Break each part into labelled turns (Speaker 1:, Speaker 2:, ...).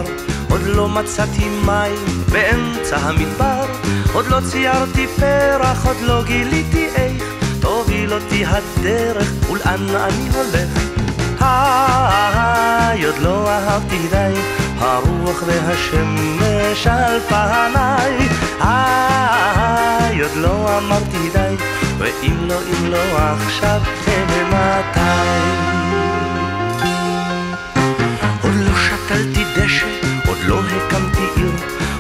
Speaker 1: קר, עוד לא מצאתי מים באמצע המדבר, עוד לא ציירתי פרח, עוד לא גיליתי איך תוביל אותי הדרך ולאן אני הולך. עוד לא אהבתי די, הרוח והשמש על פניי. עוד לא אמרתי די, ואם לא עכשיו ומתי. עוד לא שתלתי דשא, עוד לא הקמתי עיר,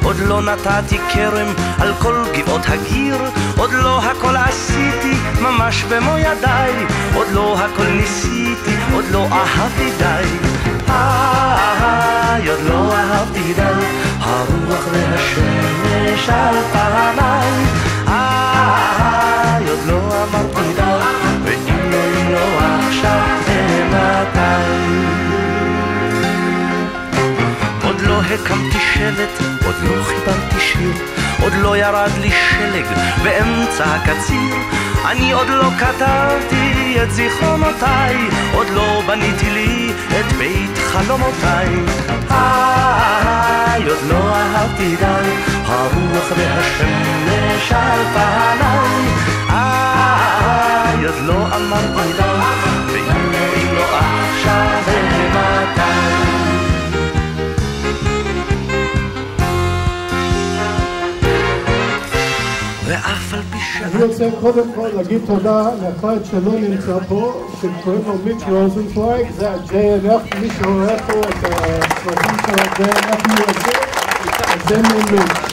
Speaker 1: עוד לא נתתי כרם על כל גבעות הגיר, עוד לא הכל עשיתי ממש במו ידיי, עוד לא הכל ניסיתי, עוד לא אהבתי די. עוד לא אהבתי די, הרוח והשמש על פניי. עוד לא אמרתי די, ואם לא עכשיו ומתי. עוד לא הקמתי שבט, עוד לא חיברתי שיר, עוד לא ירד לי שלג באמצע הקציר, אני עוד לא כתבתי את זיכרונותיי, עוד לא בניתי לי את בית חלומותיי. עוד לא אהבתי די, הרוח והשמש על פניי. עוד לא אמרתי די, ואם לא עכשיו ומתי. ואף על פי
Speaker 2: אני רוצה קודם כל להגיד תודה לאחד שלא נמצא פה, שקוראים לו מיץ' רוזנפלייג, זה ה-JNF, מי שרואה פה את הסרטים של ה-JNF מיוצא, זה מיץ'.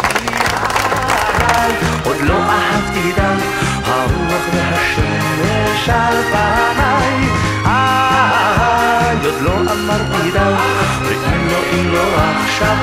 Speaker 1: עוד לא אהבתי די, הרוח והשמש על פניי. עוד לא אמרתי די, ואם לא עכשיו